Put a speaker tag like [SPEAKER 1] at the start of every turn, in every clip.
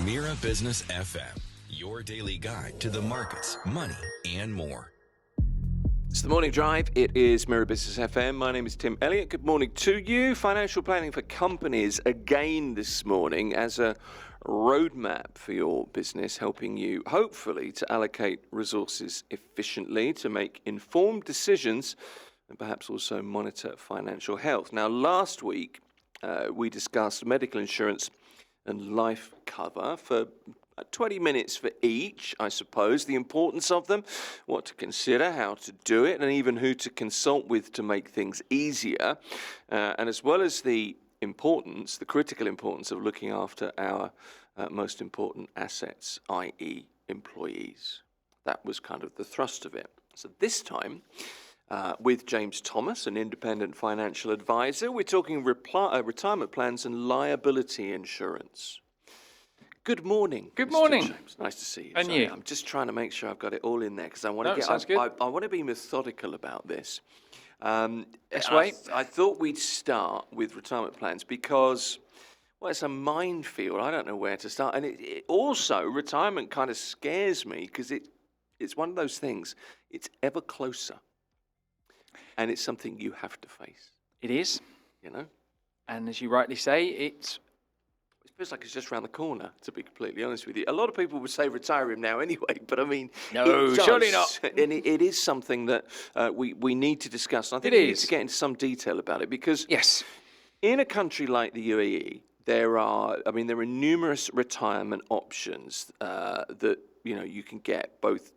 [SPEAKER 1] Mira Business FM, your daily guide to the markets, money, and more.
[SPEAKER 2] It's the Morning Drive. It is Mira Business FM. My name is Tim Elliott. Good morning to you. Financial planning for companies again this morning as a roadmap for your business, helping you hopefully to allocate resources efficiently, to make informed decisions, and perhaps also monitor financial health. Now, last week we discussed medical insurance and life cover for 20 minutes for each, I suppose, the importance of them, what to consider, how to do it, and even who to consult with to make things easier, and as well as the importance, the critical importance of looking after our most important assets, i.e. employees. That was kind of the thrust of it. So this time, with James Thomas, an independent financial advisor, we're talking retirement plans and liability insurance. Good morning.
[SPEAKER 3] Good
[SPEAKER 2] Mr.
[SPEAKER 3] morning.
[SPEAKER 2] James. Nice to see you.
[SPEAKER 3] And
[SPEAKER 2] Sorry,
[SPEAKER 3] you.
[SPEAKER 2] I'm just trying to make sure I've got it all in there because I want to get.
[SPEAKER 3] sounds good.
[SPEAKER 2] I want to be methodical about this.
[SPEAKER 3] Let's wait.
[SPEAKER 2] I thought we'd start with retirement plans because, well, it's a minefield. I don't know where to start, and it also retirement kind of scares me because it's one of those things. It's ever closer, and it's something you have to face.
[SPEAKER 3] It is.
[SPEAKER 2] You know.
[SPEAKER 3] And as you rightly say, it
[SPEAKER 2] feels like it's just around the corner, to be completely honest with you. A lot of people would say retire him now anyway, but I mean...
[SPEAKER 3] No, surely not.
[SPEAKER 2] And it is something that we need to discuss. And I think we need to get into some detail about it because
[SPEAKER 3] Yes.
[SPEAKER 2] in a country like the UAE, there are numerous retirement options that, you can get both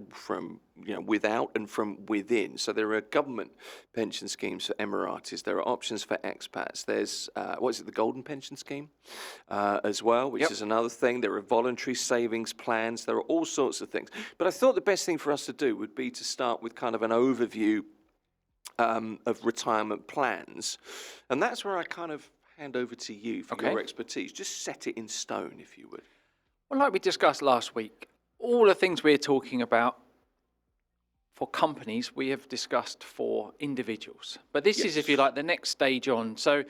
[SPEAKER 2] from without and from within. So there are government pension schemes for Emiratis. There are options for expats. There's the golden pension scheme as well, which is another thing. There are voluntary savings plans. There are all sorts of things. But I thought the best thing for us to do would be to start with kind of an overview of retirement plans, and that's where I kind of hand over to you for your expertise. Just set it in stone, if you would.
[SPEAKER 3] Well, like we discussed last week, all the things we're talking about for companies, we have discussed for individuals. But this is, if you like, the next stage on. So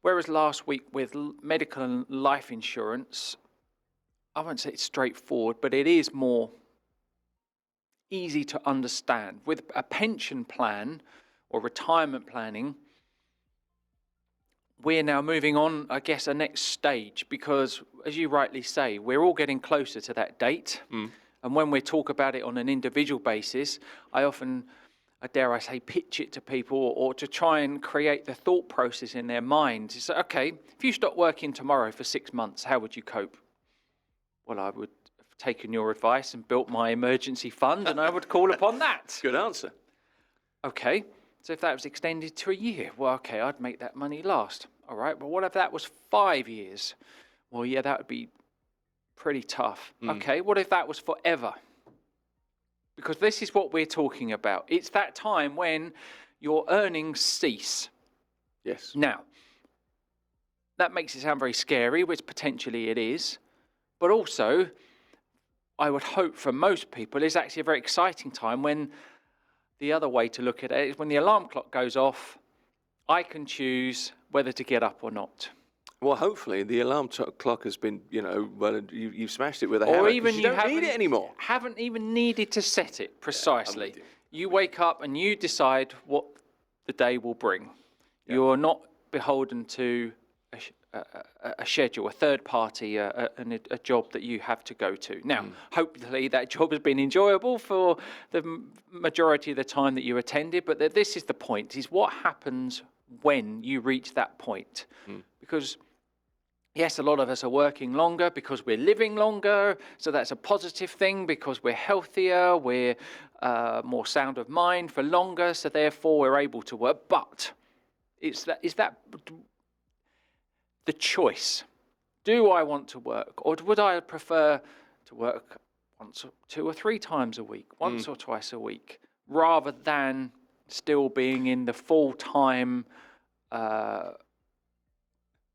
[SPEAKER 3] whereas last week with medical and life insurance, I won't say it's straightforward, but it is more easy to understand. With a pension plan or retirement planning, we're now moving on, I guess, a next stage because, as you rightly say, we're all getting closer to that date. And when we talk about it on an individual basis, I often, dare I say, pitch it to people or to try and create the thought process in their mind. It's okay, if you stop working tomorrow for 6 months, how would you cope? Well, I would have taken your advice and built my emergency fund and I would call upon that.
[SPEAKER 2] Good answer.
[SPEAKER 3] Okay, so if that was extended to a year, well, okay, I'd make that money last. All right, but what if that was 5 years? Well, yeah, that would be pretty tough. Okay, what if that was forever? Because this is what we're talking about. It's that time when your earnings cease.
[SPEAKER 2] Yes.
[SPEAKER 3] Now, that makes it sound very scary, which potentially it is. But also, I would hope for most people, it's actually a very exciting time when the other way to look at it is when the alarm clock goes off, I can choose whether to get up or not.
[SPEAKER 2] Well, hopefully the alarm clock has been, you've smashed it with a hammer.
[SPEAKER 3] Or even
[SPEAKER 2] you don't need it anymore.
[SPEAKER 3] Haven't even needed to set it precisely. You wake up and you decide what the day will bring. Yeah. You're not beholden to a schedule, a third party, a job that you have to go to. Now, hopefully that job has been enjoyable for the majority of the time that you attended, but this is the point, is what happens when you reach that point. Because, yes, a lot of us are working longer because we're living longer, so that's a positive thing because we're healthier, we're more sound of mind for longer, so therefore we're able to work. But is that the choice? Do I want to work, or would I prefer to work once, 2 or 3 times a week, once or twice a week, rather than still being in the full-time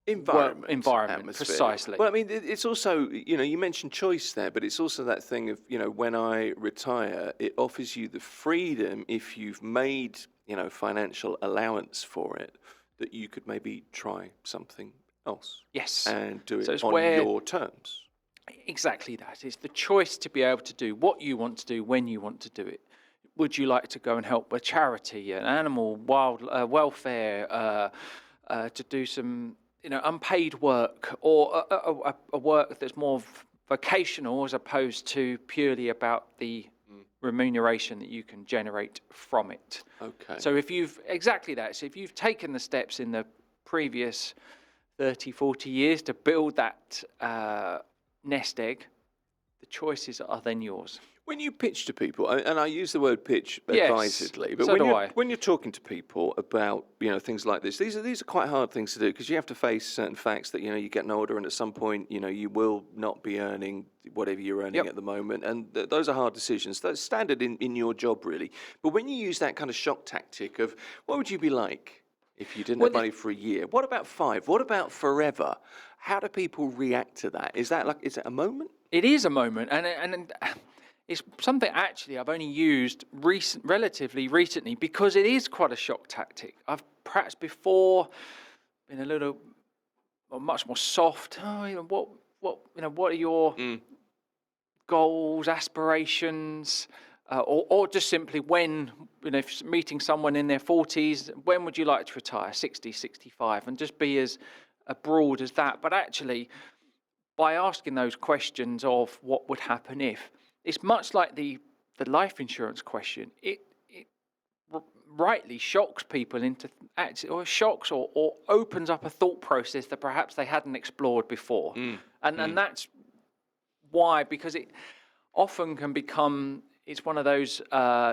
[SPEAKER 3] environment, precisely.
[SPEAKER 2] Well, I mean, it's also, you mentioned choice there, but it's also that thing of, when I retire, it offers you the freedom, if you've made, financial allowance for it, that you could maybe try something else.
[SPEAKER 3] Yes.
[SPEAKER 2] And do it on your terms.
[SPEAKER 3] Exactly that. It's the choice to be able to do what you want to do when you want to do it. Would you like to go and help a charity, an animal welfare, to do some unpaid work, or a work that's more vocational as opposed to purely about the remuneration that you can generate from it?
[SPEAKER 2] Okay.
[SPEAKER 3] So if you've taken the steps in the previous 30, 40 years to build that nest egg, the choices are then yours.
[SPEAKER 2] When you pitch to people, and I use the word pitch
[SPEAKER 3] Yes,
[SPEAKER 2] advisedly, but
[SPEAKER 3] so do I.
[SPEAKER 2] when you're talking to people about things like this, these are quite hard things to do, because you have to face certain facts that you get an order, and at some point you will not be earning whatever you're earning at the moment, and those are hard decisions. That's standard in your job, really. But when you use that kind of shock tactic of what would you be like if you didn't have money for a year? What about 5? What about forever? How do people react to that? Is it a moment?
[SPEAKER 3] It is a moment, and it's something actually I've only used relatively recently, because it is quite a shock tactic. I've perhaps before been much more soft. What are your goals, aspirations, or just simply when, if meeting someone in their 40s, when would you like to retire? 60, 65, and just be as broad as that. But actually, by asking those questions of what would happen if, it's much like the life insurance question. It rightly shocks people into or opens up a thought process that perhaps they hadn't explored before. And that's why, because it often can become, it's one of those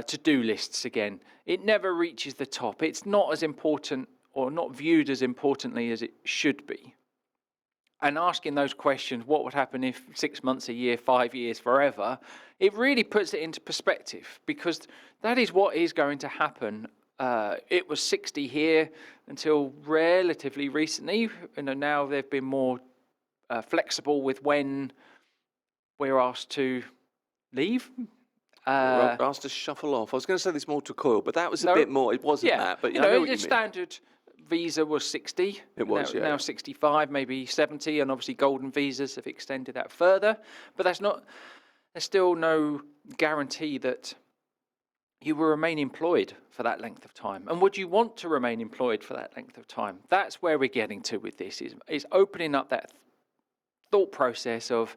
[SPEAKER 3] to-do lists again. It never reaches the top. It's not as important, or not viewed as importantly as it should be. And asking those questions, what would happen if 6 months, a year, 5 years, forever, it really puts it into perspective, because that is what is going to happen. It was 60 here until relatively recently. Now they've been more flexible with when we're asked to leave.
[SPEAKER 2] We're asked to shuffle off. I was going to say there's more to coil, but that was a bit more. It wasn't that, but I know what you mean.
[SPEAKER 3] Standard visa was 60.
[SPEAKER 2] It was,
[SPEAKER 3] now 65, maybe 70, and obviously golden visas have extended that further. But there's still no guarantee that you will remain employed for that length of time. And would you want to remain employed for that length of time? That's where we're getting to with this, is opening up that thought process of,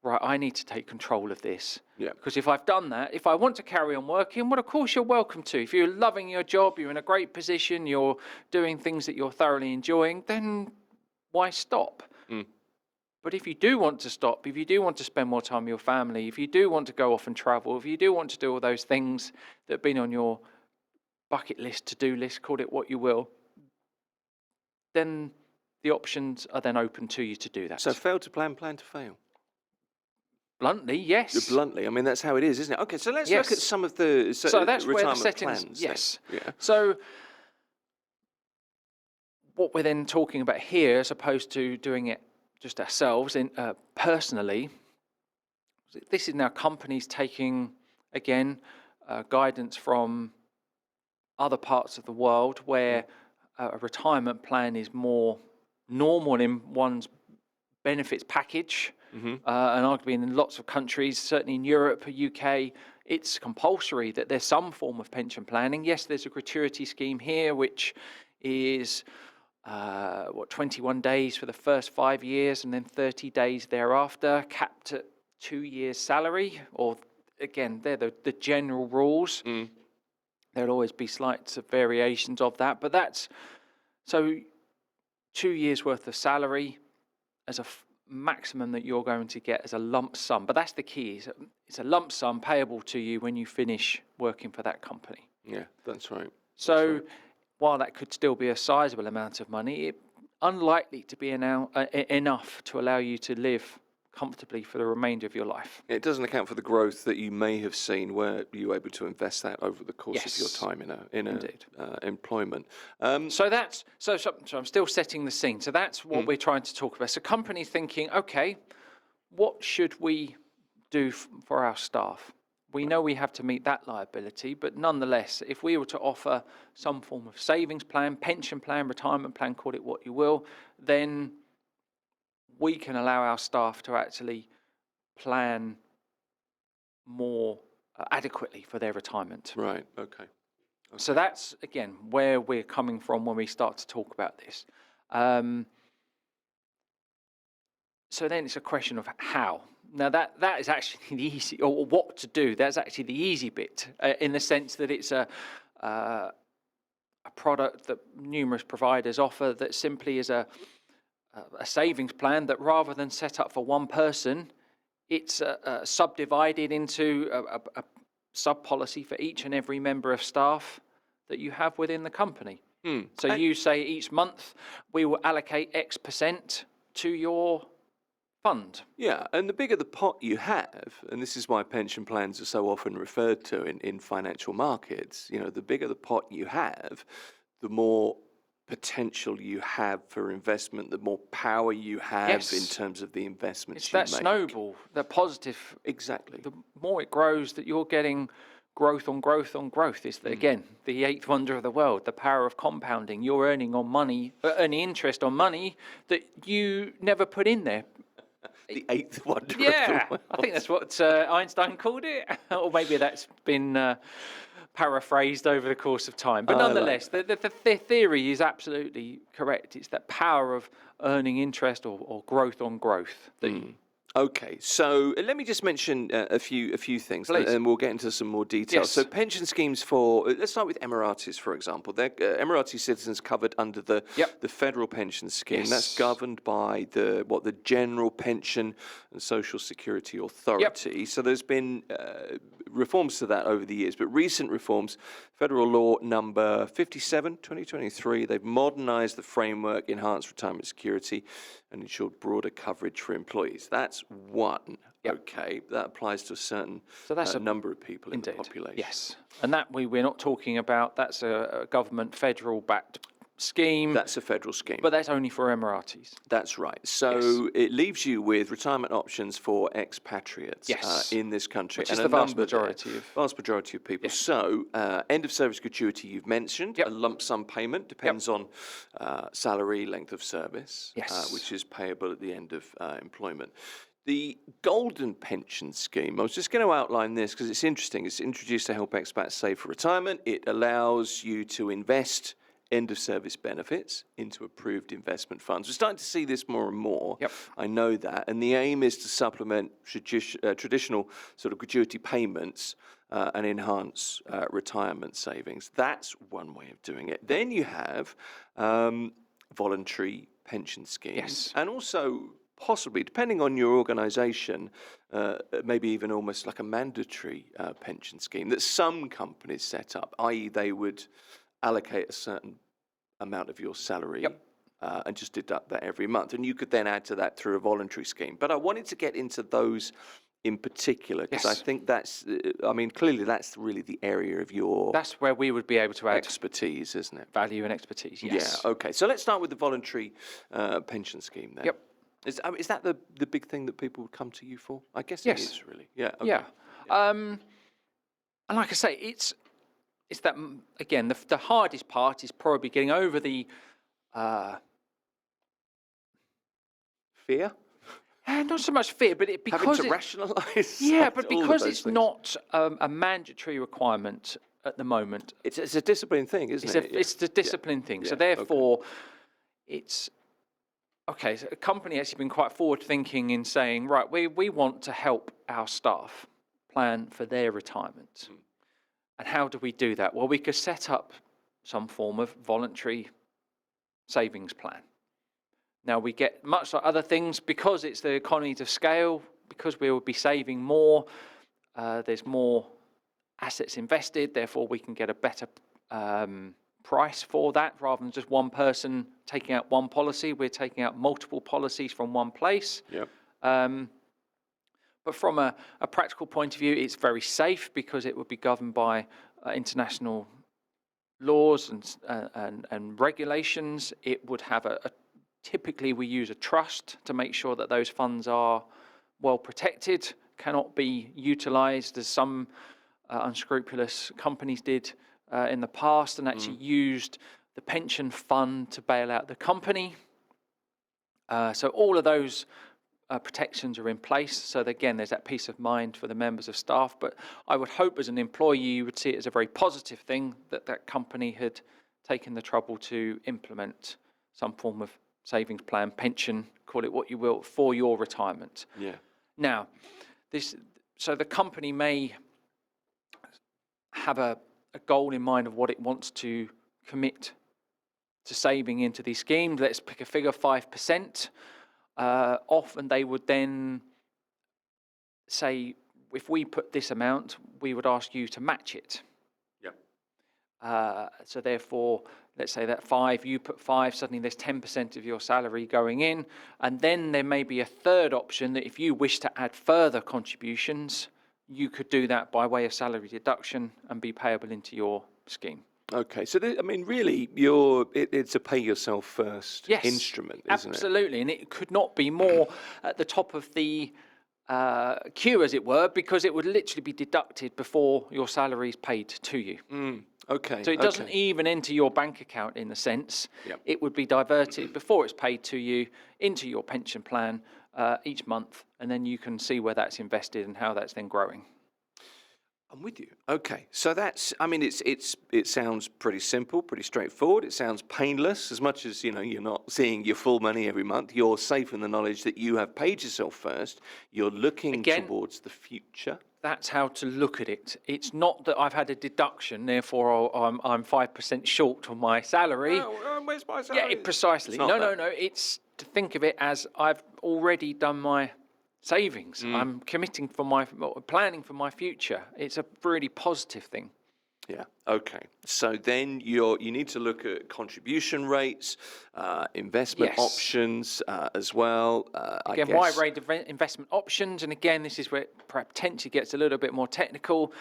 [SPEAKER 3] right, I need to take control of this.
[SPEAKER 2] Yeah.
[SPEAKER 3] Because if I've done that, if I want to carry on working, well, of course you're welcome to. If you're loving your job, you're in a great position, you're doing things that you're thoroughly enjoying, then why stop? But if you do want to stop, if you do want to spend more time with your family, if you do want to go off and travel, if you do want to do all those things that have been on your bucket list, to-do list, call it what you will, then the options are then open to you to do that.
[SPEAKER 2] So fail to plan to fail.
[SPEAKER 3] Bluntly, yes.
[SPEAKER 2] Bluntly, I mean, that's how it is, isn't it? Okay, so let's look at some of the
[SPEAKER 3] so that's
[SPEAKER 2] retirement
[SPEAKER 3] where the settings,
[SPEAKER 2] plans.
[SPEAKER 3] yes.
[SPEAKER 2] Yeah.
[SPEAKER 3] So what we're then talking about here, as opposed to doing it just ourselves personally, this is now companies taking, again, guidance from other parts of the world where a retirement plan is more normal in one's benefits package. And arguably in lots of countries, certainly in Europe, UK, it's compulsory that there's some form of pension planning. Yes, there's a gratuity scheme here, which is 21 days for the first 5 years, and then 30 days thereafter, capped at 2 years' salary. Or again, they're the general rules. There'll always be slight variations of that, but that's so 2 years' worth of salary as a maximum that you're going to get as a lump sum. But that's the key. It's a lump sum payable to you when you finish working for that company.
[SPEAKER 2] Yeah, that's right.
[SPEAKER 3] So while that could still be a sizable amount of money, it's unlikely to be enough to allow you to live comfortably for the remainder of your life.
[SPEAKER 2] It doesn't account for the growth that you may have seen where you were able to invest that over the course of your time in employment.
[SPEAKER 3] So I'm still setting the scene. So that's what we're trying to talk about. So companies thinking, okay, what should we do for our staff? We know we have to meet that liability, but nonetheless, if we were to offer some form of savings plan, pension plan, retirement plan, call it what you will, then we can allow our staff to actually plan more adequately for their retirement.
[SPEAKER 2] Right. Okay.
[SPEAKER 3] So that's, again, where we're coming from when we start to talk about this. So then it's a question of how. Now that is actually the easy, or what to do. That's actually the easy bit, in the sense that it's a product that numerous providers offer that simply is a savings plan that, rather than set up for one person, it's subdivided into a sub-policy for each and every member of staff that you have within the company. So you say each month we will allocate X percent to your fund.
[SPEAKER 2] Yeah, and the bigger the pot you have, and this is why pension plans are so often referred to in financial markets, the bigger the pot you have, the more potential you have for investment, the more power you have in terms of the investments
[SPEAKER 3] it's
[SPEAKER 2] you
[SPEAKER 3] that
[SPEAKER 2] make.
[SPEAKER 3] snowball, the positive.
[SPEAKER 2] Exactly.
[SPEAKER 3] The more it grows, that you're getting growth on growth on growth. It's, again, the eighth wonder of the world, the power of compounding. You're earning interest on money that you never put in there.
[SPEAKER 2] The eighth wonder of the world.
[SPEAKER 3] I think that's what Einstein called it, or maybe that's been paraphrased over the course of time. But nonetheless, the theory is absolutely correct. It's that power of earning interest or growth on growth that
[SPEAKER 2] Okay, so let me just mention a few things,
[SPEAKER 3] Please.
[SPEAKER 2] and we'll get into some more details.
[SPEAKER 3] Yes.
[SPEAKER 2] So pension schemes let's start with Emiratis, for example. They're Emirati citizens covered under the federal pension scheme.
[SPEAKER 3] Yes.
[SPEAKER 2] That's governed by the General Pension and Social Security Authority.
[SPEAKER 3] Yep.
[SPEAKER 2] So there's been reforms to that over the years, but recent reforms, Federal Law number 57, 2023, they've modernised the framework, enhanced retirement security, and ensured broader coverage for employees. That's one.
[SPEAKER 3] Yep.
[SPEAKER 2] Okay, that applies to a certain number of people in the population.
[SPEAKER 3] Yes, and that we're not talking about. That's a government federal-backed scheme.
[SPEAKER 2] That's a federal scheme.
[SPEAKER 3] But that's only for Emiratis.
[SPEAKER 2] That's right. So it leaves you with retirement options for expatriates in this country.
[SPEAKER 3] Which is the vast majority of
[SPEAKER 2] people. Yes. So end of service gratuity you've mentioned, a lump sum payment, depends on salary, length of service, which is payable at the end of employment. The Golden Pension Scheme, I was just going to outline this because it's interesting. It's introduced to help expats save for retirement. It allows you to invest end-of-service benefits into approved investment funds. We're starting to see this more and more.
[SPEAKER 3] Yep.
[SPEAKER 2] I know that. And the aim is to supplement traditional sort of gratuity payments and enhance retirement savings. That's one way of doing it. Then you have voluntary pension schemes.
[SPEAKER 3] Yes.
[SPEAKER 2] And also, possibly, depending on your organisation, maybe even almost like a mandatory pension scheme that some companies set up, i.e. they would allocate a certain amount of your salary and just deduct that every month. And you could then add to that through a voluntary scheme. But I wanted to get into those in particular because I think that's, clearly that's really the area of your...
[SPEAKER 3] That's where we would be able to add
[SPEAKER 2] expertise, isn't it?
[SPEAKER 3] Value and expertise, yes.
[SPEAKER 2] Yeah, okay. So let's start with the voluntary pension scheme then.
[SPEAKER 3] Yep.
[SPEAKER 2] Is that the big thing that people would come to you for? I guess it is, really. Yeah. Okay.
[SPEAKER 3] Yeah. And like I say, it's that, again, the hardest part is probably getting over the
[SPEAKER 2] fear.
[SPEAKER 3] Not so much fear, but because
[SPEAKER 2] having to rationalise.
[SPEAKER 3] Yeah, but because it's not a mandatory requirement at the moment.
[SPEAKER 2] It's a discipline thing, isn't it?
[SPEAKER 3] It's the discipline thing. So therefore, it's okay. So a company actually been quite forward-thinking in saying, right, we want to help our staff plan for their retirement. And how do we do that? Well, we could set up some form of voluntary savings plan. Now, we get much like other things, because it's the economies of scale, because we will be saving more, there's more assets invested, therefore we can get a better price for that, rather than just one person taking out one policy. We're taking out multiple policies from one place.
[SPEAKER 2] Yep.
[SPEAKER 3] But from a practical point of view, it's very safe because it would be governed by international laws and regulations. It would have typically we use a trust to make sure that those funds are well protected, cannot be utilised as some unscrupulous companies did in the past, and actually used the pension fund to bail out the company. So all of those protections are in place. So that, again, there's that peace of mind for the members of staff. But I would hope as an employee you would see it as a very positive thing that that company had taken the trouble to implement some form of savings plan, pension, call it what you will, for your retirement.
[SPEAKER 2] Yeah.
[SPEAKER 3] Now, so the company may have a goal in mind of what it wants to commit to saving into these schemes. Let's pick a figure, 5%. Often they would then say, if we put this amount, we would ask you to match it.
[SPEAKER 2] Yep.
[SPEAKER 3] So therefore, let's say that 5, you put 5, suddenly there's 10% of your salary going in. And then there may be a third option that if you wish to add further contributions, you could do that by way of salary deduction and be payable into your scheme.
[SPEAKER 2] Okay, so really, it's a pay yourself first instrument, isn't it?
[SPEAKER 3] Absolutely, and it could not be more at the top of the queue, as it were, because it would literally be deducted before your salary is paid to you.
[SPEAKER 2] Okay.
[SPEAKER 3] So it doesn't even enter your bank account in a sense.
[SPEAKER 2] Yep.
[SPEAKER 3] It would be diverted before it's paid to you into your pension plan each month, and then you can see where that's invested and how that's then growing.
[SPEAKER 2] I'm with you. Okay, so that's. It sounds pretty simple, pretty straightforward. It sounds painless. As much as you're not seeing your full money every month, you're safe in the knowledge that you have paid yourself first. You're looking towards the future.
[SPEAKER 3] That's how to look at it. It's not that I've had a deduction, therefore I'm 5% short on my salary.
[SPEAKER 2] Where's my salary?
[SPEAKER 3] Yeah, precisely. No. It's to think of it as I've already done my savings. I'm committing planning for my future. It's a really positive thing.
[SPEAKER 2] Yeah. Okay. So then you need to look at contribution rates, investment options as well.
[SPEAKER 3] Again, wide range of investment options, and again, this is where it potentially gets a little bit more technical,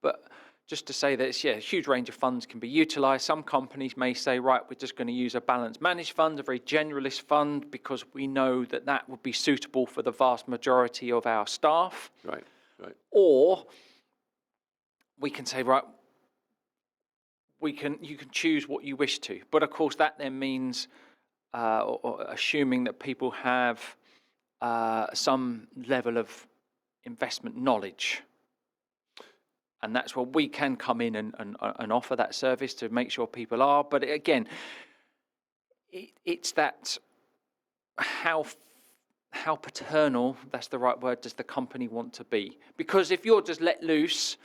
[SPEAKER 3] but just to say that it's a huge range of funds can be utilised. Some companies may say, right, we're just going to use a balanced managed fund, a very generalist fund, because we know that that would be suitable for the vast majority of our staff.
[SPEAKER 2] Right.
[SPEAKER 3] Or we can say, right, you can choose what you wish to, but of course that then means assuming that people have some level of investment knowledge. And that's where we can come in and offer that service to make sure people are. But again, it's that how paternal, that's the right word, does the company want to be? Because if you're just let loose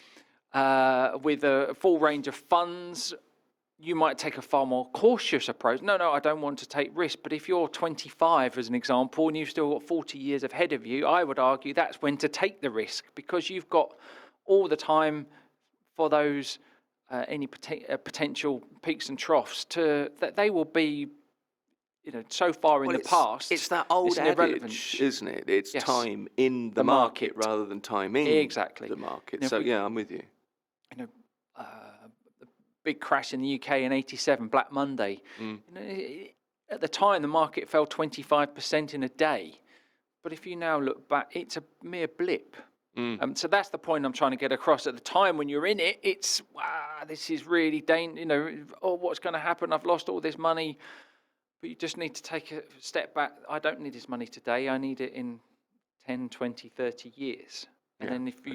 [SPEAKER 3] with a full range of funds, you might take a far more cautious approach. No, I don't want to take risk. But if you're 25, as an example, and you've still got 40 years ahead of you, I would argue that's when to take the risk, because you've got all the time for those any potential peaks and troughs that they will be so far in the past.
[SPEAKER 2] It's that old adage, isn't it? It's time in the market rather than time in the market. So I'm with you.
[SPEAKER 3] The big crash in the UK in '87, Black Monday. At the time, the market fell 25% in a day. But if you now look back, it's a mere blip. So that's the point I'm trying to get across. At the time when you're in it, it's, this is really dangerous. What's going to happen? I've lost all this money. But you just need to take a step back. I don't need this money today. I need it in 10, 20, 30 years. And then if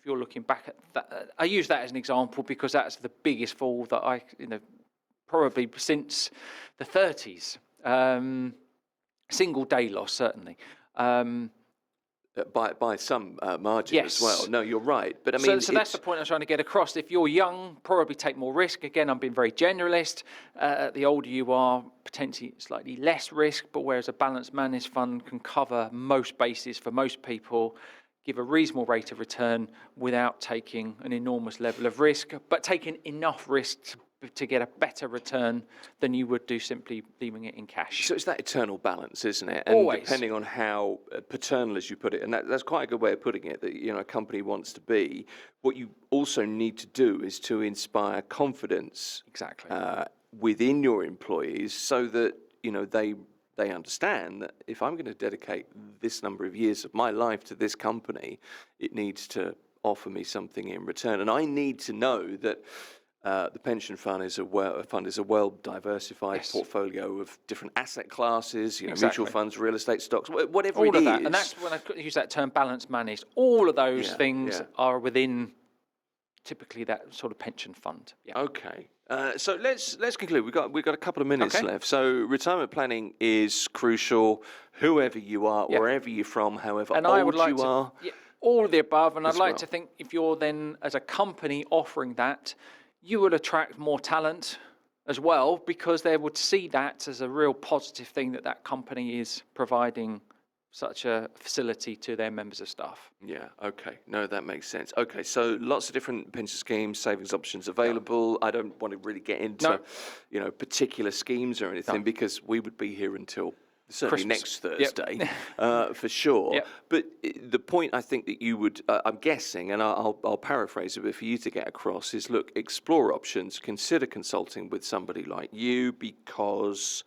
[SPEAKER 3] you're looking back at that, I use that as an example because that's the biggest fall that I, probably since the 30s. Single day loss, certainly.
[SPEAKER 2] By some margin as well. No, you're right. But I mean,
[SPEAKER 3] so that's the point I'm trying to get across. If you're young, probably take more risk. Again, I'm being very generalist. The older you are, potentially slightly less risk. But whereas a balanced managed fund can cover most bases for most people, give a reasonable rate of return without taking an enormous level of risk, but taking enough risk to get a better return than you would do simply leaving it in cash.
[SPEAKER 2] So it's that eternal balance, isn't it? And
[SPEAKER 3] always.
[SPEAKER 2] Depending on how paternal, as you put it, and that's quite a good way of putting it, that a company wants to be, what you also need to do is to inspire confidence within your employees so that they understand that if I'm going to dedicate this number of years of my life to this company, it needs to offer me something in return. And I need to know that The pension fund is a well diversified portfolio of different asset classes, mutual funds, real estate stocks, whatever
[SPEAKER 3] all
[SPEAKER 2] it
[SPEAKER 3] of
[SPEAKER 2] is.
[SPEAKER 3] that. And that's when I use that term balance managed. All of those things are within typically that sort of pension fund. Yeah.
[SPEAKER 2] Okay. So let's conclude. We've got a couple of minutes left. So retirement planning is crucial. Whoever you are, wherever you're from, however old you are.
[SPEAKER 3] Yeah, all of the above. And I'd like to think if you're then, as a company, offering that, you will attract more talent as well, because they would see that as a real positive thing that company is providing such a facility to their members of staff.
[SPEAKER 2] Yeah, okay. No, that makes sense. Okay, so lots of different pension schemes, savings options available. I don't want to really get into, particular schemes or anything, because we would be here until certainly next Thursday, for sure.
[SPEAKER 3] Yep.
[SPEAKER 2] But the point I think that you would, I'm guessing, and I'll paraphrase it, but for you to get across is, look, explore options, consider consulting with somebody like you, because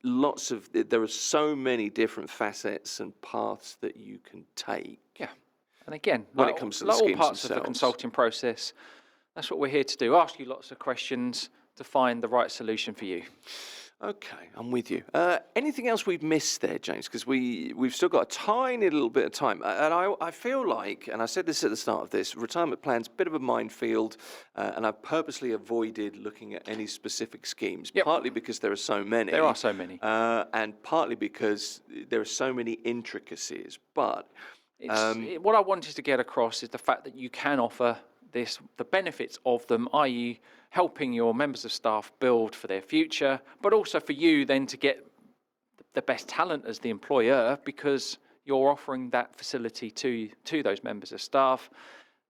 [SPEAKER 2] there are so many different facets and paths that you can take.
[SPEAKER 3] Yeah. And again,
[SPEAKER 2] when it comes to the schemes
[SPEAKER 3] all parts
[SPEAKER 2] themselves.
[SPEAKER 3] of the consulting process, that's what we're here to do. Ask you lots of questions to find the right solution for you.
[SPEAKER 2] Okay, I'm with you. Anything else we've missed there, James? Because we've still got a tiny little bit of time. And I feel like, and I said this at the start of this, retirement plan's a bit of a minefield, and I've purposely avoided looking at any specific schemes, partly because there are so many.
[SPEAKER 3] There are so many.
[SPEAKER 2] And partly because there are so many intricacies. But
[SPEAKER 3] what I wanted to get across is the fact that you can offer the benefits of them, i.e. helping your members of staff build for their future, but also for you then to get the best talent as the employer, because you're offering that facility to those members of staff.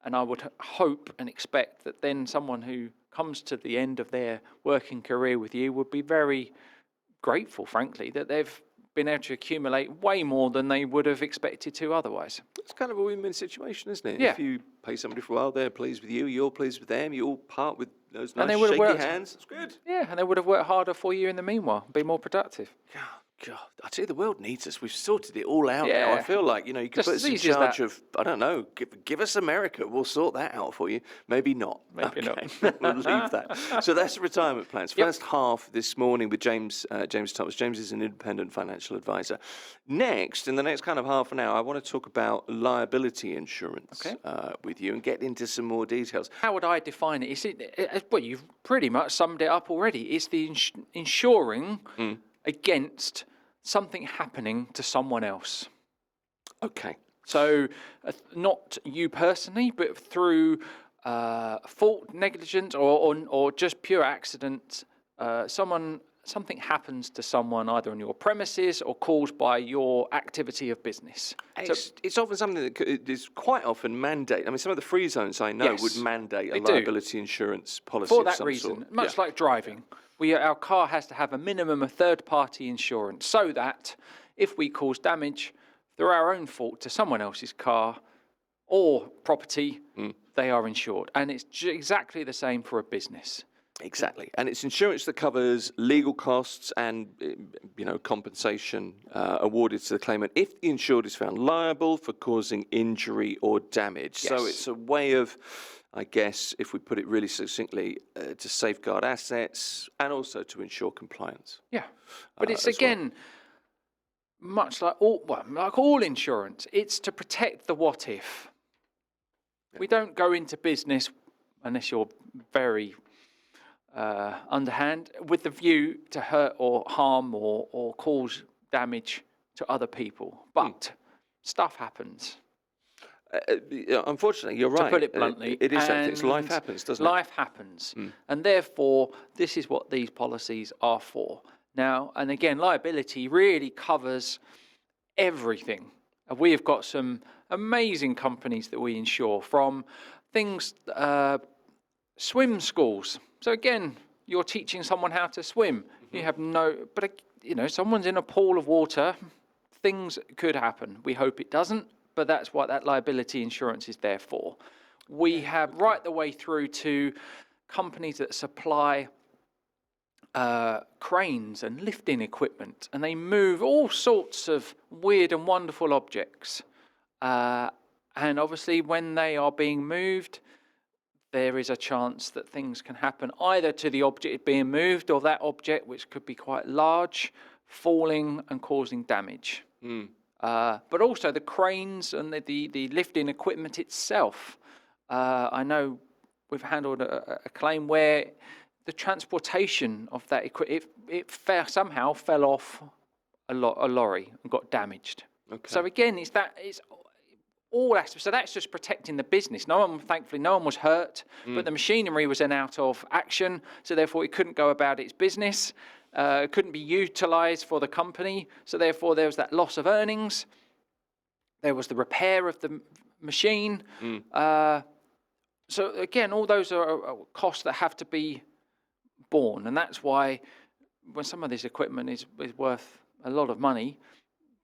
[SPEAKER 3] And I would hope and expect that then someone who comes to the end of their working career with you would be very grateful, frankly, that they've been able to accumulate way more than they would have expected to otherwise.
[SPEAKER 2] It's kind of a win-win situation, isn't it?
[SPEAKER 3] Yeah.
[SPEAKER 2] If you pay somebody for a while, they're pleased with you, you're pleased with them, you all part with those nice
[SPEAKER 3] And they would have
[SPEAKER 2] shaky
[SPEAKER 3] worked-
[SPEAKER 2] hands. It's good.
[SPEAKER 3] Yeah, and they would have worked harder for you in the meanwhile, be more productive.
[SPEAKER 2] God, I tell you, the world needs us. We've sorted it all out now.
[SPEAKER 3] Yeah.
[SPEAKER 2] I feel like, you could
[SPEAKER 3] Just
[SPEAKER 2] put us
[SPEAKER 3] as
[SPEAKER 2] in
[SPEAKER 3] easy as
[SPEAKER 2] charge
[SPEAKER 3] that.
[SPEAKER 2] of, I don't know, give us America. We'll sort that out for you. Maybe not.
[SPEAKER 3] Maybe not.
[SPEAKER 2] We'll leave that. So that's retirement plans.
[SPEAKER 3] Yep.
[SPEAKER 2] First half this morning with James Thomas. James is an independent financial advisor. Next, in the next kind of half an hour, I want to talk about liability insurance with you and get into some more details.
[SPEAKER 3] How would I define it? Well, you've pretty much summed it up already. It's the insuring against something happening to someone else.
[SPEAKER 2] Okay.
[SPEAKER 3] So not you personally, but through fault, negligence, or just pure accident, something happens to someone either on your premises or caused by your activity of business.
[SPEAKER 2] It's often something that is quite often mandated. I mean, some of the free zones I know would mandate a liability insurance policy
[SPEAKER 3] for
[SPEAKER 2] of
[SPEAKER 3] that
[SPEAKER 2] some
[SPEAKER 3] reason,
[SPEAKER 2] sort.
[SPEAKER 3] much like driving. Our car has to have a minimum of third-party insurance so that if we cause damage through our own fault to someone else's car or property, they are insured. And it's exactly the same for a business.
[SPEAKER 2] Exactly. And it's insurance that covers legal costs and, compensation awarded to the claimant if the insured is found liable for causing injury or damage.
[SPEAKER 3] Yes.
[SPEAKER 2] So it's a way of, I guess, if we put it really succinctly, to safeguard assets and also to ensure compliance.
[SPEAKER 3] Yeah. But it's, again, much like all insurance, it's to protect the what if. Yeah. We don't go into business, unless you're very underhand, with the view to hurt or harm or cause damage to other people. But stuff happens.
[SPEAKER 2] Unfortunately, you're right.
[SPEAKER 3] To put it bluntly.
[SPEAKER 2] It is something. Life happens, doesn't it?
[SPEAKER 3] Life happens. And therefore, this is what these policies are for. Now, and again, liability really covers everything. We have got some amazing companies that we insure, from things, swim schools. So again, you're teaching someone how to swim. You have someone's in a pool of water, things could happen. We hope it doesn't, but that's what that liability insurance is there for. We have right the way through to companies that supply cranes and lifting equipment, and they move all sorts of weird and wonderful objects. And obviously when they are being moved, there is a chance that things can happen either to the object being moved or that object, which could be quite large, falling and causing damage. But also the cranes and the lifting equipment itself. I know we've handled a claim where the transportation of that equipment, it somehow fell off a lorry and got damaged.
[SPEAKER 2] Okay.
[SPEAKER 3] So again, it's all aspects. So that's just protecting the business. Thankfully, no one was hurt, but the machinery was then out of action, so therefore it couldn't go about its business. It couldn't be utilised for the company, so therefore there was that loss of earnings. There was the repair of the machine. So again, all those are costs that have to be borne, and that's why when some of this equipment is worth a lot of money,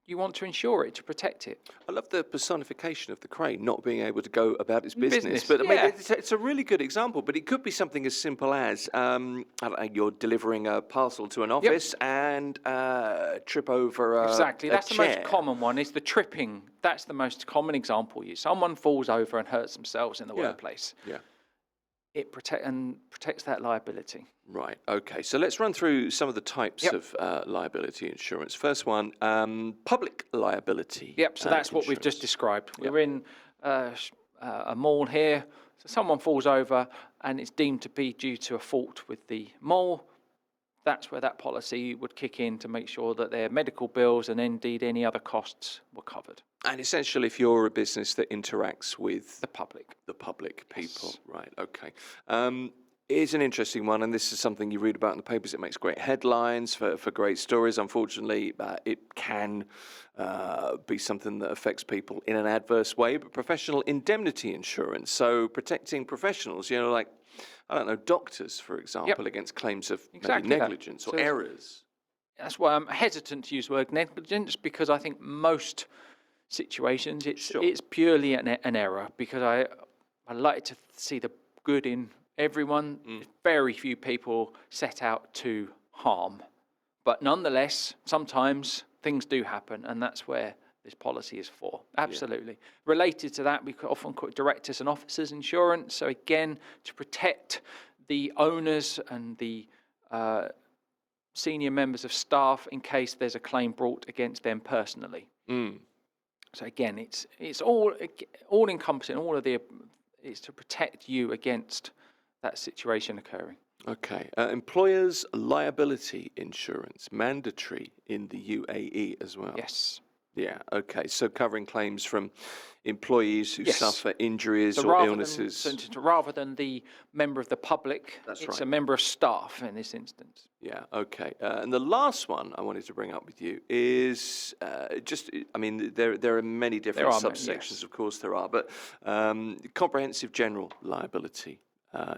[SPEAKER 3] you want to insure it to protect it.
[SPEAKER 2] I love the personification of the crane not being able to go about its business. But I
[SPEAKER 3] yeah.
[SPEAKER 2] mean, it's a really good example. But it could be something as simple as I don't know, you're delivering a parcel to an office and trip over a
[SPEAKER 3] Exactly. That's
[SPEAKER 2] chair.
[SPEAKER 3] The most common one. Is the tripping. That's the most common example. Someone falls over and hurts themselves in the workplace.
[SPEAKER 2] Yeah.
[SPEAKER 3] It protects that liability.
[SPEAKER 2] Right. Okay. So let's run through some of the types of liability insurance. First one, public liability.
[SPEAKER 3] Yep. So that's what we've just described. We're in a mall here. So someone falls over and it's deemed to be due to a fault with the mall. That's where that policy would kick in to make sure that their medical bills and indeed any other costs were covered.
[SPEAKER 2] And essentially, if you're a business that interacts with
[SPEAKER 3] the public
[SPEAKER 2] people, right? Okay. Here's an interesting one, and this is something you read about in the papers. It makes great headlines for great stories. Unfortunately, it can be something that affects people in an adverse way. But professional indemnity insurance, so protecting professionals, like, I don't know, doctors, for example, against claims of maybe negligence or errors.
[SPEAKER 3] That's why I'm hesitant to use the word negligence, because I think most situations it's purely an error, because I like to see the good in everyone. Very few people set out to harm, but nonetheless, sometimes things do happen, and that's where this policy is for. Absolutely. Related to that, we often call it directors and officers insurance. So again, to protect the owners and the senior members of staff in case there's a claim brought against them personally. So again, it's all encompassing. It's to protect you against that situation occurring.
[SPEAKER 2] Okay. Employers' liability insurance, mandatory in the UAE as well.
[SPEAKER 3] Yes.
[SPEAKER 2] Yeah, okay. So covering claims from employees who suffer injuries or illnesses.
[SPEAKER 3] Rather than the member of the public, it's a member of staff in this instance.
[SPEAKER 2] Yeah, okay. And the last one I wanted to bring up with you is there are many different subsections, of course there are, but comprehensive general liability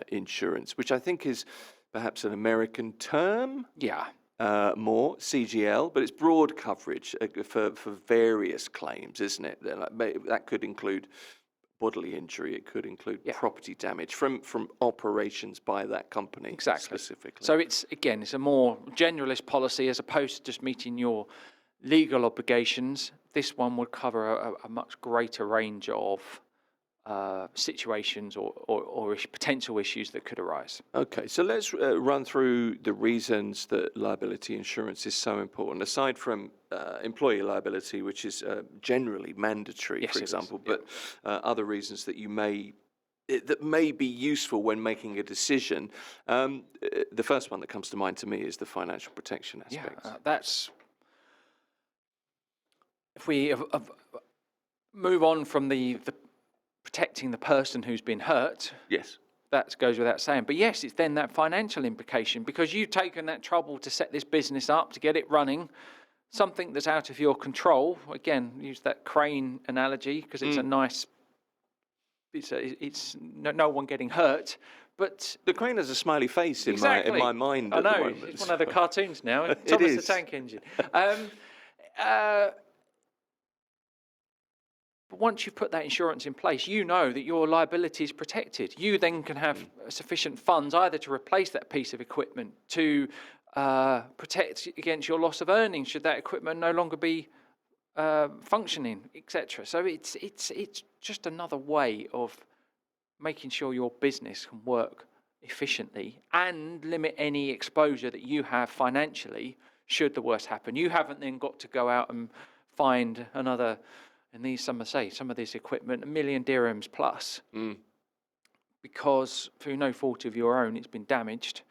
[SPEAKER 2] insurance, which I think is perhaps an American term.
[SPEAKER 3] Yeah.
[SPEAKER 2] More CGL, but it's broad coverage for various claims, isn't it? That could include bodily injury. It could include property damage from operations by that company specifically.
[SPEAKER 3] So it's a more generalist policy as opposed to just meeting your legal obligations. This one would cover a much greater range of situations or potential issues that could arise.
[SPEAKER 2] Okay, so let's run through the reasons that liability insurance is so important, aside from employee liability, which is generally mandatory, for example, but other reasons that that may be useful when making a decision. The first one that comes to mind to me is the financial protection aspect.
[SPEAKER 3] That's if we move on from the protecting the person who's been hurt.
[SPEAKER 2] Yes.
[SPEAKER 3] That goes without saying. But yes, it's then that financial implication, because you've taken that trouble to set this business up, to get it running, something that's out of your control. Again, use that crane analogy because it's a nice, it's no one getting hurt. But
[SPEAKER 2] the crane has a smiley face in my mind.
[SPEAKER 3] I know,
[SPEAKER 2] at the moment.
[SPEAKER 3] It's one of the cartoons now.
[SPEAKER 2] It
[SPEAKER 3] Thomas
[SPEAKER 2] is.
[SPEAKER 3] the Tank Engine. But once you've put that insurance in place, you know that your liability is protected. You then can have sufficient funds either to replace that piece of equipment, to protect against your loss of earnings should that equipment no longer be functioning, etc. So it's just another way of making sure your business can work efficiently and limit any exposure that you have financially should the worst happen. You haven't then got to go out and find another, and some of this equipment, 1 million dirhams plus, because through no fault of your own, it's been damaged.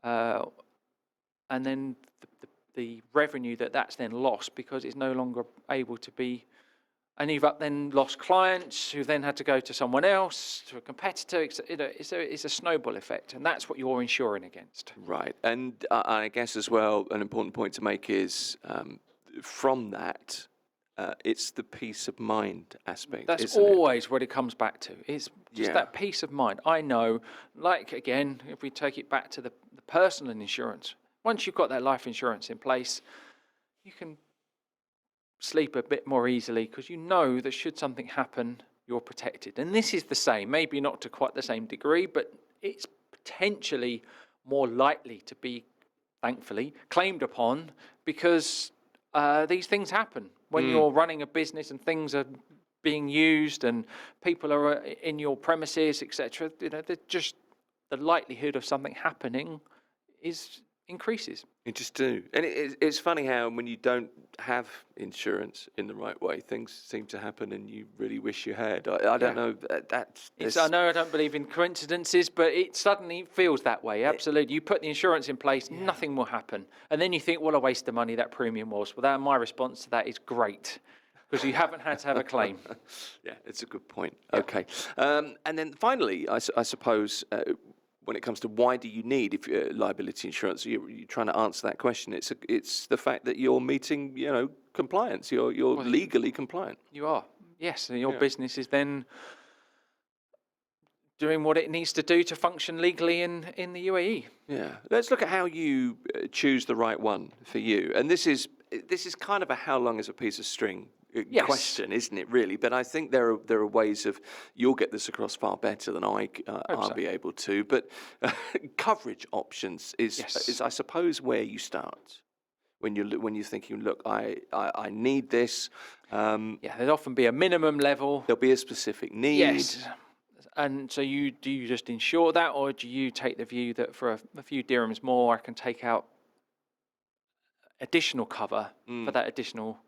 [SPEAKER 3] And then the revenue that's then lost because it's no longer able to be, and you've then lost clients who then had to go to someone else, to a competitor. It's a snowball effect, and that's what you're insuring against.
[SPEAKER 2] Right, and I guess as well, an important point to make is from that, it's the peace of mind aspect.
[SPEAKER 3] That's always what it comes back to. It's just
[SPEAKER 2] Yeah.
[SPEAKER 3] that peace of mind. I know, like again, if we take it back to the personal insurance, once you've got that life insurance in place, you can sleep a bit more easily because you know that should something happen, you're protected. And this is the same, maybe not to quite the same degree, but it's potentially more likely to be, thankfully, claimed upon because these things happen when you're running a business and things are being used and people are in your premises, etc. The likelihood of something happening increases.
[SPEAKER 2] You just do. And it's funny how when you don't have insurance in the right way, things seem to happen and you really wish you had. I don't know.
[SPEAKER 3] I know I don't believe in coincidences, but it suddenly feels that way. Absolutely. You put the insurance in place, nothing will happen. And then you think, what a waste of money that premium was. Well, my response to that is great, because you haven't had to have a claim.
[SPEAKER 2] Yeah, it's a good point. Yeah. Okay. And then finally, I suppose, when it comes to why do you need liability insurance, you're trying to answer that question. It's the fact that you're meeting, compliance. You're legally compliant.
[SPEAKER 3] You are, yes, and your business is then doing what it needs to do to function legally in the UAE.
[SPEAKER 2] Yeah, let's look at how you choose the right one for you. And this is kind of a how long is a piece of string question, isn't it, really? But I think there are ways of, you'll get this across far better than I'll be able to. But coverage options is, I suppose, where you start when you're thinking, look, I need this.
[SPEAKER 3] There'd often be a minimum level.
[SPEAKER 2] There'll be a specific need.
[SPEAKER 3] Yes. And so do you just insure that, or do you take the view that for a few dirhams more, I can take out additional cover for that additional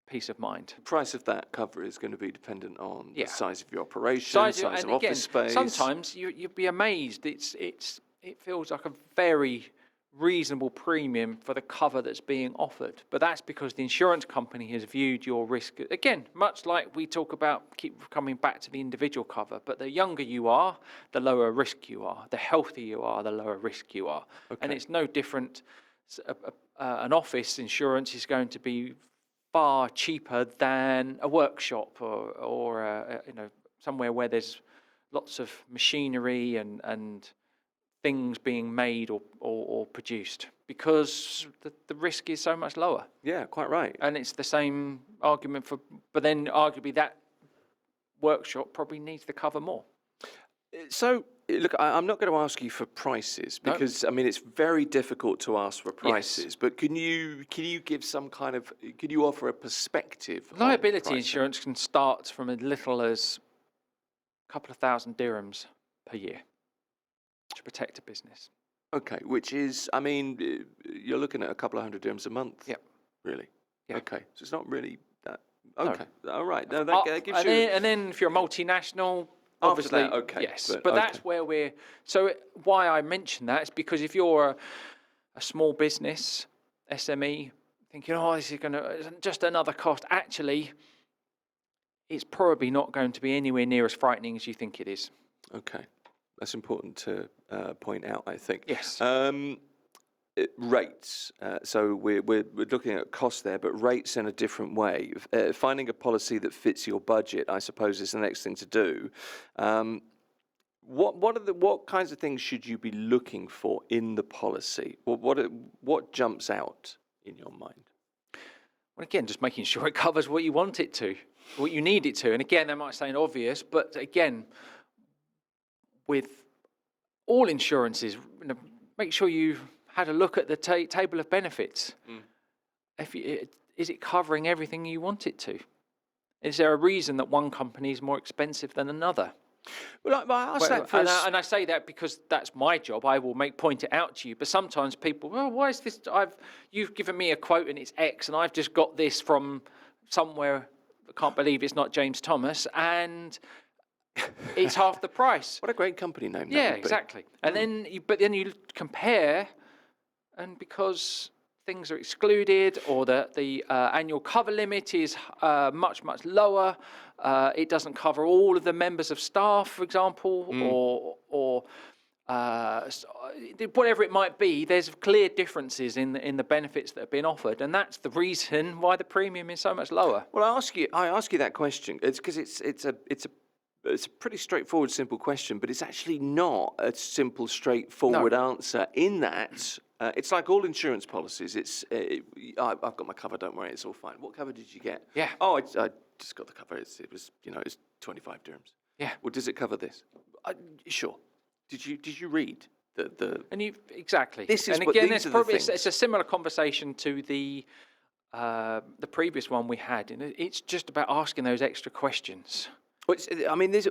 [SPEAKER 3] peace of mind?
[SPEAKER 2] The price of that cover is going to be dependent on the size of your operation, size of office space.
[SPEAKER 3] Sometimes you'd be amazed. It feels like a very reasonable premium for the cover that's being offered, but that's because the insurance company has viewed your risk, again, much like we talk about, keep coming back to the individual cover, but the younger you are, the lower risk you are. The healthier you are, the lower risk you are. And it's no different. An office insurance is going to be far cheaper than a workshop or somewhere where there's lots of machinery and things being made or produced, because the risk is so much lower.
[SPEAKER 2] Yeah, quite right.
[SPEAKER 3] And it's the same argument but then arguably that workshop probably needs to cover more.
[SPEAKER 2] So, look, I'm not going to ask you for prices because, it's very difficult to ask for prices. Yes. But can you give some kind of, can you offer a perspective?
[SPEAKER 3] Liability insurance can start from as little as a couple of thousand dirhams per year to protect a business.
[SPEAKER 2] Okay, which is, you're looking at a couple of hundred dirhams a month.
[SPEAKER 3] Yep.
[SPEAKER 2] Really?
[SPEAKER 3] Yeah.
[SPEAKER 2] Okay, so it's not really that. Okay, no. All right. No,
[SPEAKER 3] that
[SPEAKER 2] gives you.
[SPEAKER 3] And then if you're a multinational, obviously,
[SPEAKER 2] that, okay.
[SPEAKER 3] Yes. But that's where why I mention that is because if you're a small business, SME, thinking, this is just another cost, actually, it's probably not going to be anywhere near as frightening as you think it is.
[SPEAKER 2] Okay. That's important to point out, I think.
[SPEAKER 3] Yes.
[SPEAKER 2] Rates. So we're looking at cost there, but rates in a different way. Finding a policy that fits your budget, I suppose, is the next thing to do. What kinds of things should you be looking for in the policy? What jumps out in your mind?
[SPEAKER 3] Well, again, just making sure it covers what you want it to, what you need it to. And again, that might sound obvious, but again, with all insurances, make sure you've had a look at the table of benefits. Is it covering everything you want it to? Is there a reason that one company is more expensive than another?
[SPEAKER 2] Well, I asked that
[SPEAKER 3] And
[SPEAKER 2] first.
[SPEAKER 3] and I say that because that's my job. I will point it out to you. But sometimes people, well, why is this? You've given me a quote and it's X, and I've just got this from somewhere. I can't believe it's not James Thomas, and it's half the price.
[SPEAKER 2] What a great company name that
[SPEAKER 3] Yeah,
[SPEAKER 2] would be.
[SPEAKER 3] exactly. And then you compare, and because things are excluded or the annual cover limit is much lower, it doesn't cover all of the members of staff, for example, or whatever it might be. There's clear differences in the benefits that have been offered, and that's the reason why the premium is so much lower.
[SPEAKER 2] Well, I ask you that question. It's because it's a pretty straightforward, simple question, but it's actually not a simple, straightforward answer. In that, it's like all insurance policies. I've got my cover. Don't worry, it's all fine. What cover did you get?
[SPEAKER 3] Yeah.
[SPEAKER 2] Oh, I just got the cover. It was 25 dirhams.
[SPEAKER 3] Yeah.
[SPEAKER 2] Well, does it cover this? Sure. Did you read the?
[SPEAKER 3] And you exactly.
[SPEAKER 2] This is
[SPEAKER 3] and
[SPEAKER 2] what
[SPEAKER 3] again,
[SPEAKER 2] these
[SPEAKER 3] it's
[SPEAKER 2] are the
[SPEAKER 3] probably
[SPEAKER 2] things.
[SPEAKER 3] it's a similar conversation to the previous one we had, and it's just about asking those extra questions.
[SPEAKER 2] Well,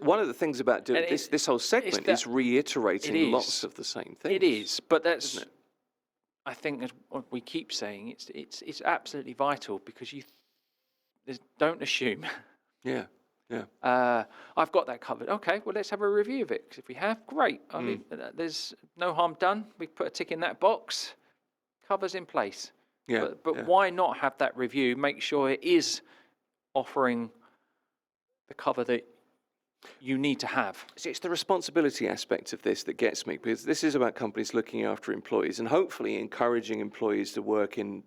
[SPEAKER 2] one of the things about doing this whole segment is reiterating lots of the same things.
[SPEAKER 3] It is, but that's, I think, as we keep saying, it's absolutely vital because don't assume.
[SPEAKER 2] Yeah.
[SPEAKER 3] I've got that covered. Okay, well, let's have a review of it. 'Cause if we have, great. I mean, there's no harm done. We put a tick in that box. Cover's in place.
[SPEAKER 2] Yeah.
[SPEAKER 3] But why not have that review? Make sure it is offering the cover that you need to have.
[SPEAKER 2] See, it's the responsibility aspect of this that gets me, because this is about companies looking after employees and hopefully encouraging employees to work in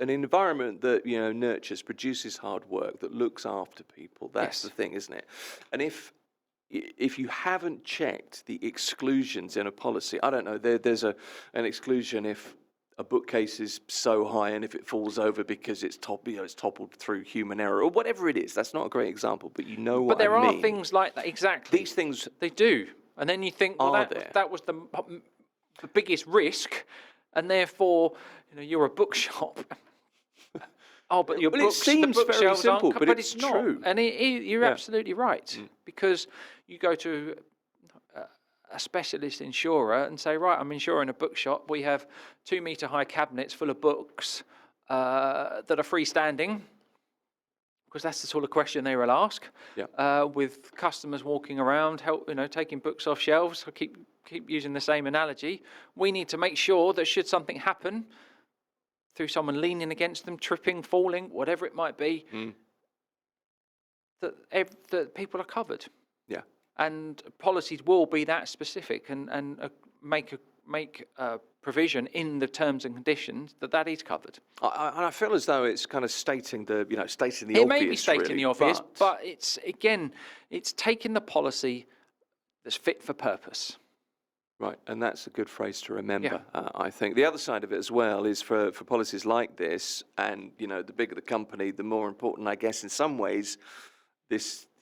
[SPEAKER 2] an environment that nurtures, produces hard work, that looks after people. That's the thing, isn't it? And if you haven't checked the exclusions in a policy, I don't know, there's an exclusion if a bookcase is so high and if it falls over because it's toppled through human error or whatever it is. That's not a great example, but you know what I mean.
[SPEAKER 3] But there are things like that, exactly.
[SPEAKER 2] These things
[SPEAKER 3] they do, and then you think, well, that was the biggest risk, and therefore you're a bookshop. Oh, but your books,
[SPEAKER 2] it seems
[SPEAKER 3] the
[SPEAKER 2] very
[SPEAKER 3] bookshelves
[SPEAKER 2] simple,
[SPEAKER 3] aren't,
[SPEAKER 2] but it's
[SPEAKER 3] it's not.
[SPEAKER 2] true.
[SPEAKER 3] And you're absolutely right, because you go to a specialist insurer and say, right, I'm insuring a bookshop. We have 2-meter high cabinets full of books that are freestanding, because that's the sort of question they will ask.
[SPEAKER 2] Yeah.
[SPEAKER 3] With customers walking around, taking books off shelves. I keep using the same analogy. We need to make sure that should something happen, through someone leaning against them, tripping, falling, whatever it might be, that people are covered.
[SPEAKER 2] Yeah.
[SPEAKER 3] And policies will be that specific and make a provision in the terms and conditions that is covered.
[SPEAKER 2] I feel as though it's kind of stating the obvious.
[SPEAKER 3] It may be stating
[SPEAKER 2] really,
[SPEAKER 3] the obvious, but it's taking the policy that's fit for purpose.
[SPEAKER 2] Right, and that's a good phrase to remember, I think. The other side of it as well is for policies like this, and, the bigger the company, the more important, I guess, in some ways,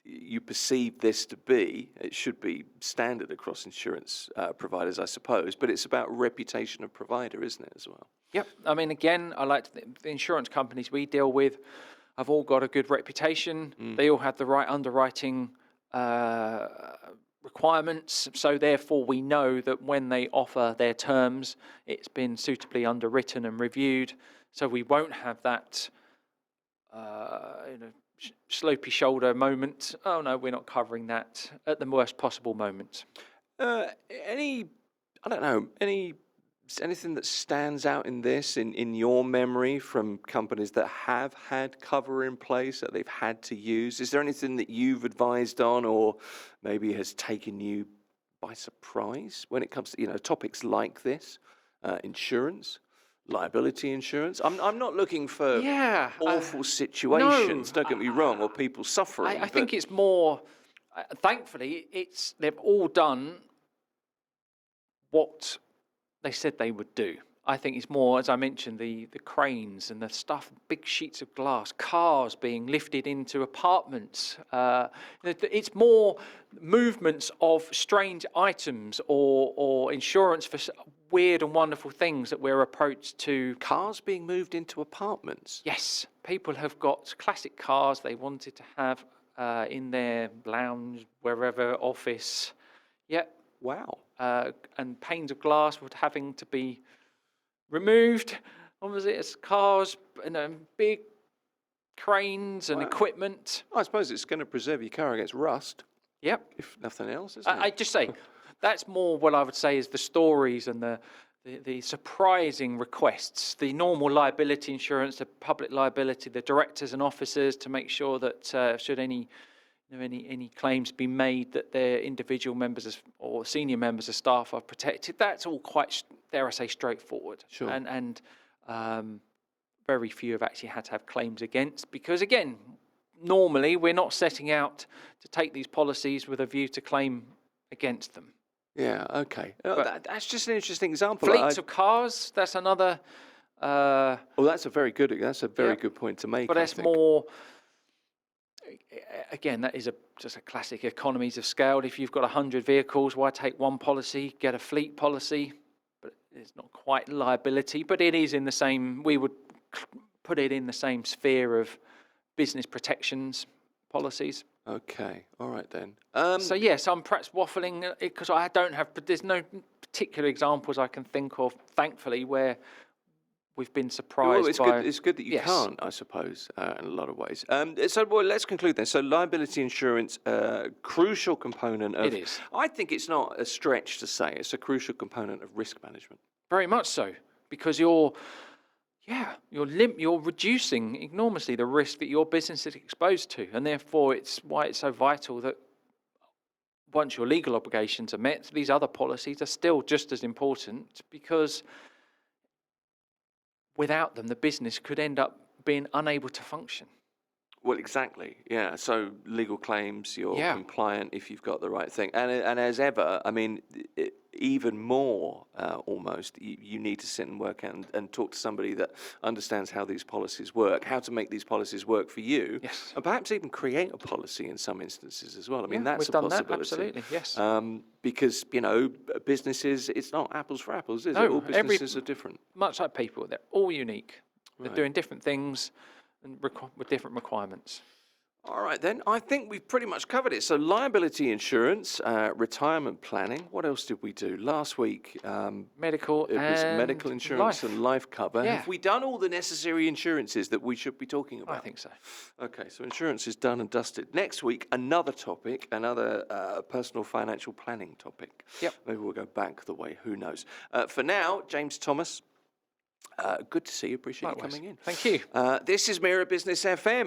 [SPEAKER 2] you perceive this to be. It should be standard across insurance providers, I suppose, but it's about reputation of provider, isn't it, as well?
[SPEAKER 3] Yep. I mean, again, I like the insurance companies we deal with have all got a good reputation. They all have the right underwriting requirements, so therefore we know that when they offer their terms, it's been suitably underwritten and reviewed, so we won't have that slopey shoulder moment. Oh no, we're not covering that at the worst possible moment.
[SPEAKER 2] Anything that stands out in this, in your memory, from companies that have had cover in place that they've had to use? Is there anything that you've advised on, or maybe has taken you by surprise when it comes to topics like this, insurance, liability insurance? I'm not looking for awful situations. No. Don't get me wrong, or people suffering.
[SPEAKER 3] I think it's more. Thankfully, they've all done what they said they would do. I think it's more, as I mentioned, the cranes and the stuff, big sheets of glass, cars being lifted into apartments. It's more movements of strange items or insurance for weird and wonderful things that we're approached to.
[SPEAKER 2] Cars being moved into apartments.
[SPEAKER 3] Yes, people have got classic cars they wanted to have in their lounge, wherever, office. Yep.
[SPEAKER 2] Wow.
[SPEAKER 3] And panes of glass were having to be removed. What was it? It's cars and big cranes and equipment.
[SPEAKER 2] I suppose it's going to preserve your car against rust.
[SPEAKER 3] Yep.
[SPEAKER 2] If nothing else, isn't it?
[SPEAKER 3] I just say that's more what I would say is the stories and the surprising requests, the normal liability insurance, the public liability, the directors and officers to make sure that should any claims be made that their individual members or senior members of staff are protected. That's all quite, dare I say, straightforward.
[SPEAKER 2] Sure.
[SPEAKER 3] And very few have actually had to have claims against, because again, normally we're not setting out to take these policies with a view to claim against them.
[SPEAKER 2] Yeah, okay. That's just an interesting example.
[SPEAKER 3] Fleets of cars, that's another.
[SPEAKER 2] Well, that's a very good point to make.
[SPEAKER 3] But that's more. Again, that is just a classic economies of scale. If you've got 100 vehicles, why take one policy? Get a fleet policy. But it's not quite liability, but it is in the same. We would put it in the same sphere of business protections policies.
[SPEAKER 2] Okay, all right then.
[SPEAKER 3] So yes, I'm perhaps waffling because I don't have, but there's no particular examples I can think of, thankfully, where we've been surprised
[SPEAKER 2] well, it's good that you can't, I suppose, in a lot of ways. So let's conclude then. So liability insurance, crucial component of...
[SPEAKER 3] It is.
[SPEAKER 2] I think it's not a stretch to say it's a crucial component of risk management.
[SPEAKER 3] Very much so, because you're reducing enormously the risk that your business is exposed to, and therefore it's why it's so vital that once your legal obligations are met, these other policies are still just as important, because without them, the business could end up being unable to function.
[SPEAKER 2] Well, exactly, yeah. So legal claims, you're compliant if you've got the right thing. And as ever, I mean, even more almost, you need to sit and work and talk to somebody that understands how these policies work, how to make these policies work for you, and perhaps even create a policy in some instances as well. I mean, that's a possibility.
[SPEAKER 3] That, absolutely, yes.
[SPEAKER 2] Because, businesses, it's not apples for apples, is it? All businesses are different.
[SPEAKER 3] Much like people, they're all unique. They're doing different things and with different requirements.
[SPEAKER 2] All right, then. I think we've pretty much covered it. So liability insurance, retirement planning. What else did we do? Last week,
[SPEAKER 3] medical
[SPEAKER 2] insurance and life cover.
[SPEAKER 3] Yeah.
[SPEAKER 2] Have we done all the necessary insurances that we should be talking about?
[SPEAKER 3] I think so.
[SPEAKER 2] Okay, so insurance is done and dusted. Next week, another topic, another personal financial planning topic.
[SPEAKER 3] Yep.
[SPEAKER 2] Maybe we'll go back the way, who knows. For now, James Thomas, good to see you. Appreciate you coming in.
[SPEAKER 3] Thank you.
[SPEAKER 2] This is Mira Business FM.